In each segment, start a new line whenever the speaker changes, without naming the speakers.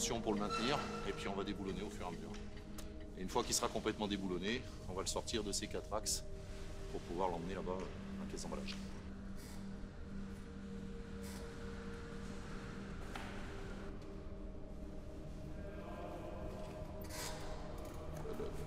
tension pour le maintenir, et puis on va déboulonner au fur et à mesure. Et une fois qu'il sera complètement déboulonné, on va le sortir de ces 4 axes pour pouvoir l'emmener là-bas dans la caisse d'emballage.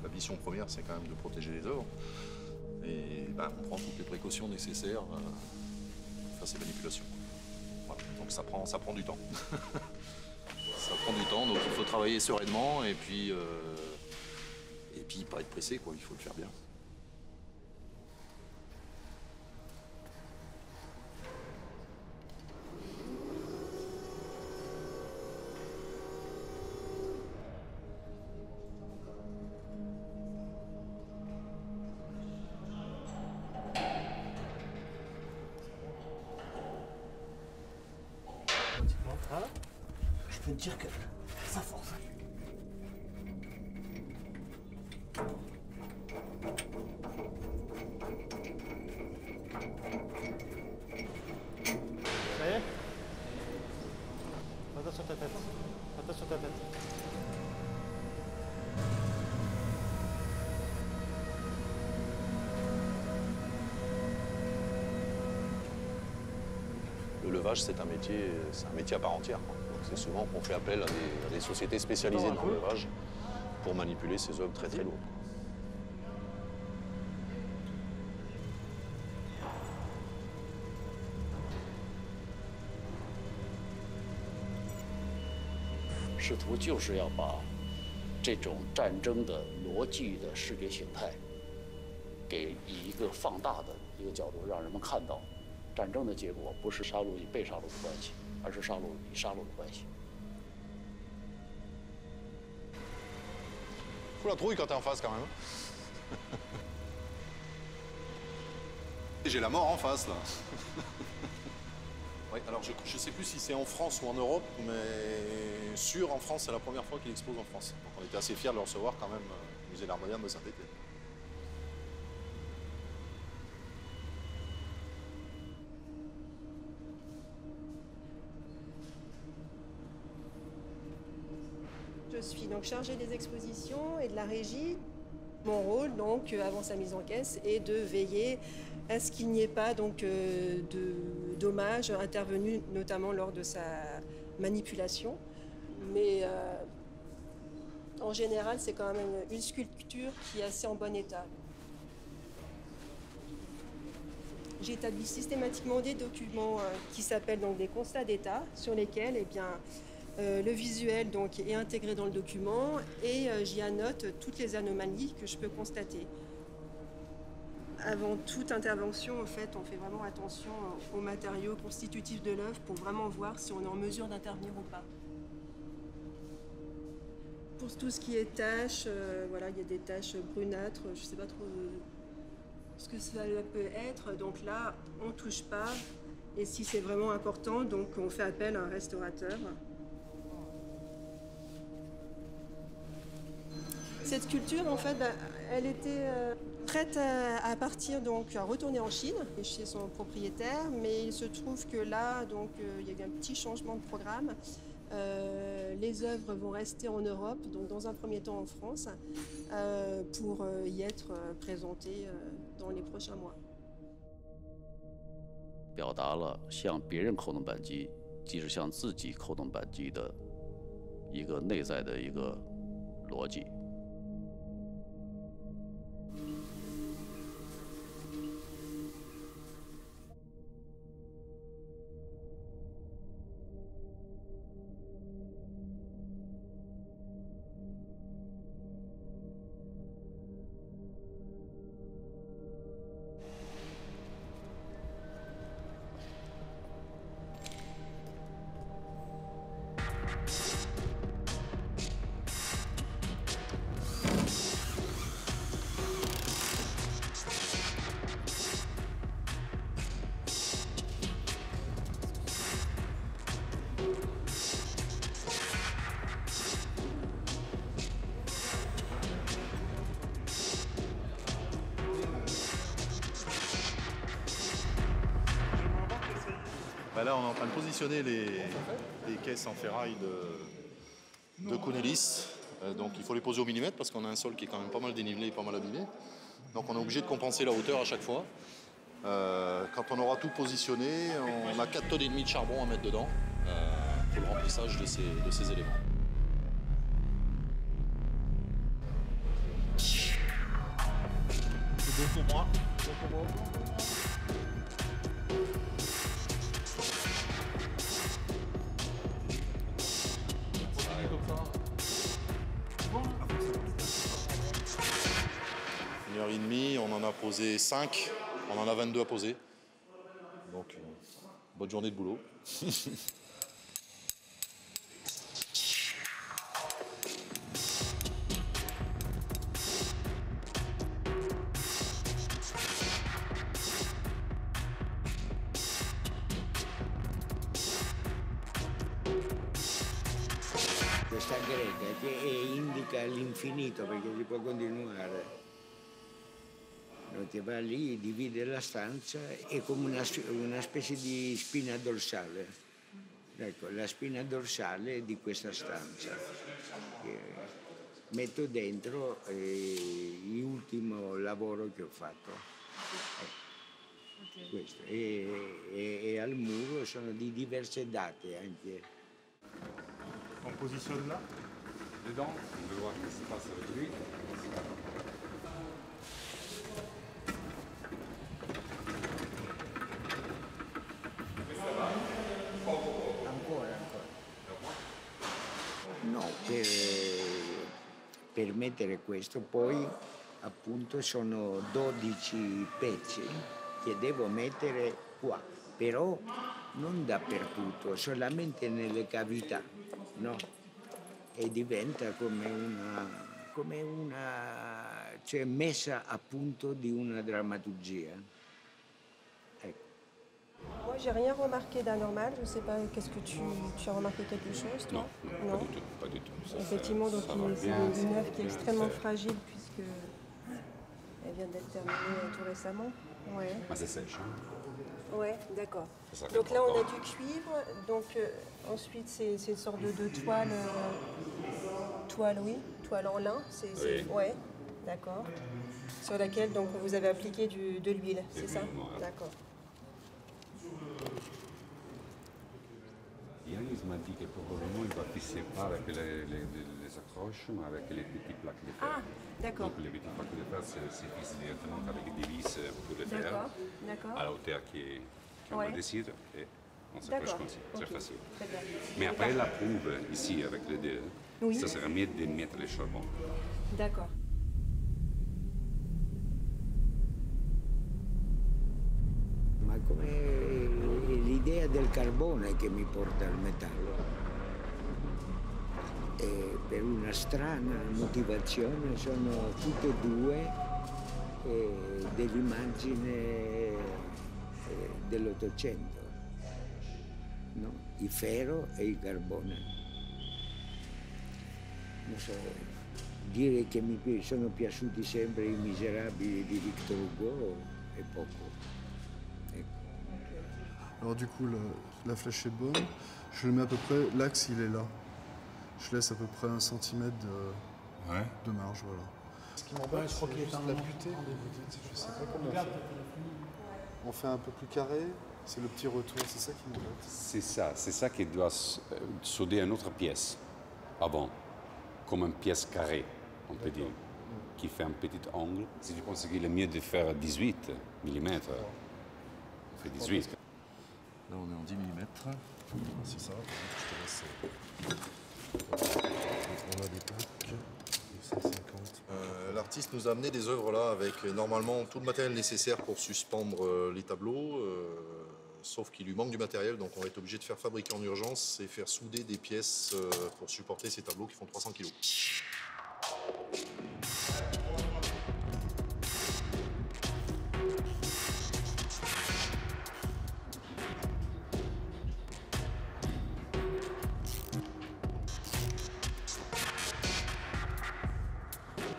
La mission première, c'est quand même de protéger les œuvres. Et ben, on prend toutes les précautions nécessaires face à ces manipulations. Voilà. Donc ça prend du temps. Ça prend du temps, donc il faut travailler sereinement et puis pas être pressé, quoi. Il faut le faire bien.
Je peux te dire que ça force.
Ça y est? Attention ta tête. Attention ta tête.
Le levage, c'est un métier à part entière, quoi. Donc c'est souvent qu'on fait appel à des sociétés spécialisées dans le levage pour manipuler ces œuvres très très lourdes.
试图就是要把这种战争的逻辑的视觉形态，给以一个放大的一个角度，让人们看到，战争的结果不是杀戮与被杀戮的关系，而是杀戮与杀戮的关系。
Faut la trouille quand t'es en face, quand même. J'ai la mort en face, là. Oui, alors je ne sais plus si c'est en France ou en Europe, mais sûr, en France, c'est la première fois qu'il expose en France. Donc on était assez fiers de le recevoir quand même au musée d'art moderne de Saint-Étienne.
Je suis donc chargée des expositions et de la régie. Mon rôle, donc, avant sa mise en caisse, est de veiller à ce qu'il n'y ait pas donc, de dommages intervenus, notamment lors de sa manipulation. Mais en général, c'est quand même une sculpture qui est assez en bon état. J'établis systématiquement des documents qui s'appellent donc des constats d'état, sur lesquels, eh bien, le visuel donc, est intégré dans le document et j'y annote toutes les anomalies que je peux constater. Avant toute intervention, en fait, on fait vraiment attention aux matériaux constitutifs de l'œuvre pour vraiment voir si on est en mesure d'intervenir ou pas. Pour tout ce qui est taches, voilà, il y a des taches brunâtres, je ne sais pas trop ce que ça peut être. Donc là, on ne touche pas et si c'est vraiment important, donc on fait appel à un restaurateur. Cette sculpture, en fait, elle était prête à partir, donc à retourner en Chine, chez son propriétaire, mais il se trouve que là, donc, il y a eu un petit changement de programme. Les œuvres vont rester en Europe, donc dans un premier temps en France, pour y être présentées dans les prochains mois.
表达了向别人扣动扳机，即是向自己扣动扳机的一个内在的一个逻辑。
Là, on est en train de positionner les caisses en ferraille 2 Counelis. Donc il faut les poser au millimètre parce qu'on a un sol qui est quand même pas mal dénivelé et pas mal abîmé. Donc on est obligé de compenser la hauteur à chaque fois. Quand on aura tout positionné, on a 4,5 tonnes de charbon à mettre dedans pour le remplissage de ces éléments.
C'est bon pour moi. Bon pour moi.
Une heure et demie, on en a posé 5, on en a 22 à poser. Donc, bonne journée de boulot.
Questa grega che indica l'infinito perché si può continuare. No, ti va lì, divide la stanza, è come una specie di spina dorsale. Ecco, la spina dorsale di questa stanza. Metto dentro l'ultimo lavoro che ho fatto. Questo. E al muro sono di diverse date anche.
On positionne là.
Dedans, on veut voir ce qui se passe avec lui.
Ancora. No, per mettere questo poi appunto sono 12 pezzi che devo mettere qua, però non dappertutto, solamente nelle cavità, no? E diventa come una cioè messa a punto di una drammaturgia.
Moi, j'ai rien remarqué d'anormal. Je sais pas, qu'est-ce que tu as remarqué quelque chose, toi?
Non, pas du tout, pas du tout.
Effectivement, donc
ça va
c'est
bien,
une œuvre qui est
bien
extrêmement
fait.
fragile puisque elle vient d'être terminée tout récemment. Ouais.
Ah, c'est sèche, hein.
Ouais, d'accord.
C'est ça
Donc
qu'on
là, on a
entend.
du cuivre. Donc ensuite, c'est une sorte de toile, oui, toile en lin.
Oui.
Ouais, d'accord. Sur laquelle donc vous avez appliqué de l'huile, c'est ça?
l'huile, ouais.
D'accord.
Yannis m'a dit que probablement il va tisser pas avec les accroches, mais avec les petites plaques de fer.
Ah, d'accord.
Donc les petites plaques de fer, c'est fixé directement avec des vis pour le fer,
D'accord, d'accord.
à la hauteur qu'on
Ouais.
décide, et on s'accroche
D'accord.
comme ça,
Ok,
très facile.
très bien.
Mais après la prouve, ici, avec les deux,
Oui.
ça serait mieux de mettre le charbon.
D'accord.
Ma come l'idea del carbone che mi porta al metallo. E per una strana motivazione sono tutte e due dell'immagine dell'Ottocento, no? Il ferro e il carbone. Non so, dire che mi sono piaciuti sempre i Miserabili di Victor Hugo è poco.
Alors du coup, la flèche est bonne. Je le mets à peu près, l'axe il est là. Je laisse à peu près 1 cm de marge, voilà. Ce qui m'embête, je crois qu'il est juste la butée. Je sais pas comment on fait. On fait un peu plus carré, c'est le petit retour, c'est ça qui m'embête.
C'est ça qui doit souder une autre pièce avant, comme une pièce carrée, on peut dire, qui fait un petit angle. Si tu penses qu'il est mieux de faire 18 mm, on fait 18.
Là, on est en 10 mm. C'est ça. Je te laisse.
On a des plaques de 150.
L'artiste nous a amené des œuvres là avec normalement tout le matériel nécessaire pour suspendre les tableaux, sauf qu'il lui manque du matériel, donc on va être obligé de faire fabriquer en urgence et faire souder des pièces pour supporter ces tableaux qui font 300 kg.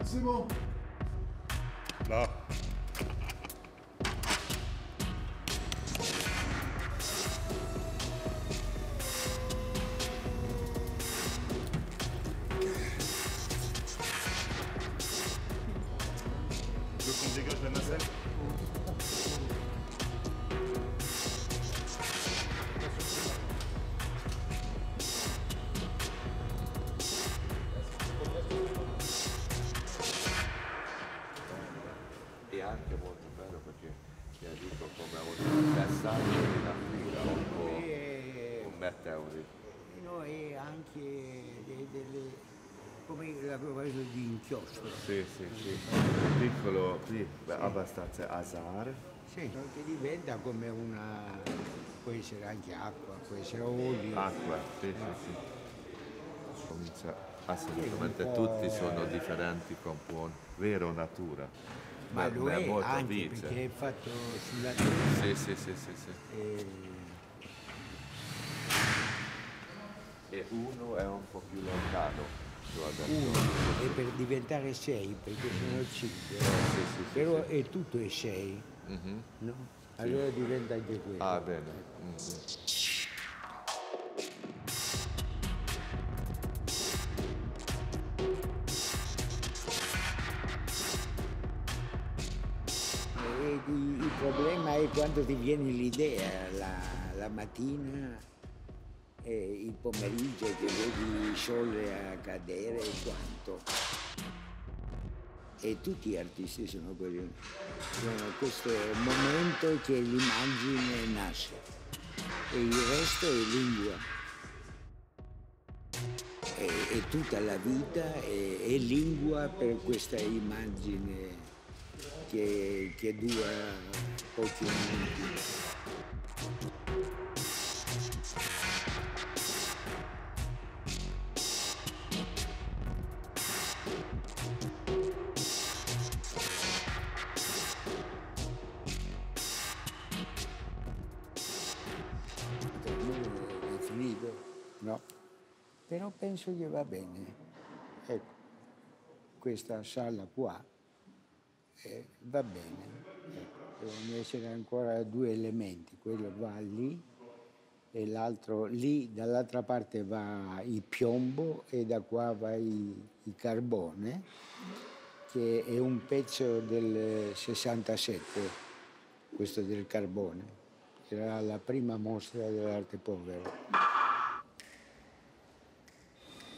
C'est bon.
Là.
È anche molto bello perché ti dico come un passaggio in Africa un po' un meteori.
No, e anche come la cosa di inchiostro.
Sì, sì, sì. Piccolo, sì, abbastanza azar.
Sì, che diventa come una... può essere anche acqua, può essere olio.
Acqua, sì, sì, sì. Comincia assolutamente, tutti sono differenti con vero natura.
Ma lo
è
è
molto
anche
vice.
perché è fatto sulla terra.
Sì, sì, sì, sì, sì. E uno è un po' più lontano.
Uno è per diventare 6, perché sono 5.
Sì,
Però è tutto è 6, no? Allora diventa anche quello.
Ah, bene.
Il problema è quando ti viene l'idea la mattina e il pomeriggio che vedi il sole a cadere e quanto. E tutti gli artisti sono quelli. Sono questo momento che l'immagine nasce e il resto è lingua. E tutta la vita è lingua per questa immagine che dura pochi minuti. È finito? No. Però penso che va bene. Ecco, questa sala qua va bene. Ecco, devono essere ancora 2 elementi. Quello va lì e l'altro lì, dall'altra parte va il piombo e da qua va il carbone, che è un pezzo del 67, questo del carbone. Era la prima mostra dell'arte povera.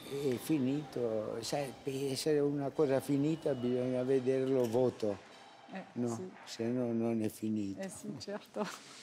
È finito, sai, per essere una cosa finita bisogna vederlo voto, no?
Sì.
Se no non è finito.
Sì, certo.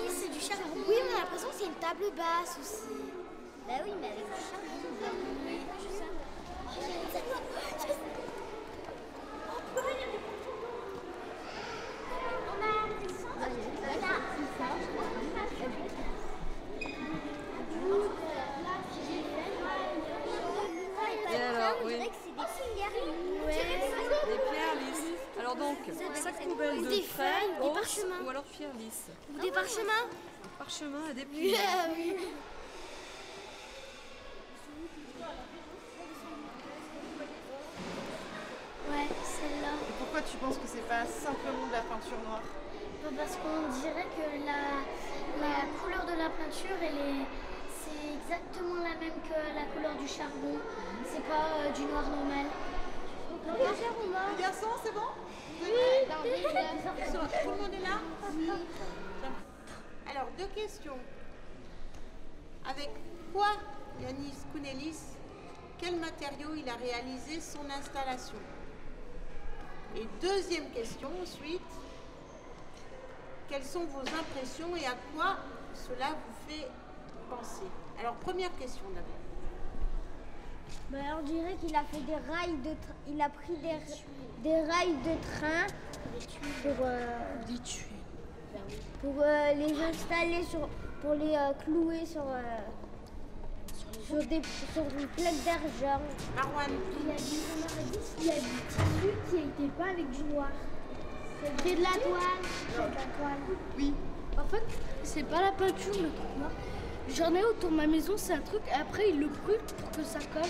C'est du charbon. Oui, on a l'impression que c'est une table basse aussi. Bah oui, mais avec du charbon. Oui, je sais. On a l'impression
Et alors, oui.
Des
pierres lisses. Alors donc, sac poubelle de frais,
des
hausse
parchemins.
ou alors pierres lisses.
Ou des parchemins.
Des parchemins et des pierres.
Oui. Ouais, celle-là.
Et pourquoi tu penses que c'est pas simplement de la peinture noire?
Parce qu'on dirait que la couleur de la peinture, c'est exactement la même que la couleur du charbon. C'est pas du noir normal.
Les garçons, c'est bon?
Oui.
Tout le monde est là? Alors, 2 questions. Avec quoi Yanis Kounelis, quel matériau il a réalisé son installation? Et deuxième question ensuite, quelles sont vos impressions et à quoi cela vous fait penser? Alors première question d'abord.
Bah, alors, je dirais qu'il a fait des rails de il a pris des rails de train pour les installer pour les clouer sur une plaque d'argent.
Marwan,
il a dit qu'il y a du tissu qui a été peint avec du noir. C'est de la toile. C'est de la toile.
Oui. En fait, c'est pas la peinture le truc noir. J'en ai autour de ma maison, c'est un truc, et après il le brûle pour que ça colle.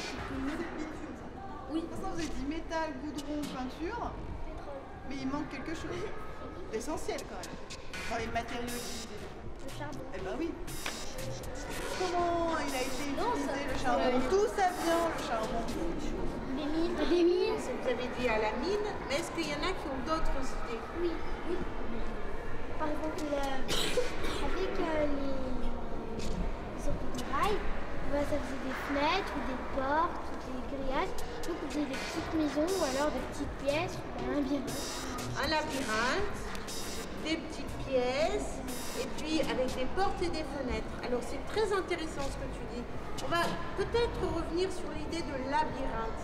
Oui.
De toute façon, vous avez dit métal, goudron, peinture, mais il manque quelque chose. Essentiel quand même. Dans les matériaux utilisés.
Le charbon.
Eh ben oui. Comment il a été utilisé le charbon? D'où ça vient le charbon?
Des mines. Des mines.
Vous avez dit à la mine, mais est-ce qu'il y en a qui ont d'autres idées?
Oui. Oui. Par exemple, avec les rails, bah, ça faisait des fenêtres ou des portes ou des grillages. Donc on faisait des petites maisons ou alors des petites pièces ou un labyrinthe.
Un labyrinthe, des petites pièces, et puis avec des portes et des fenêtres. Alors c'est très intéressant ce que tu dis. On va peut-être revenir sur l'idée de labyrinthe.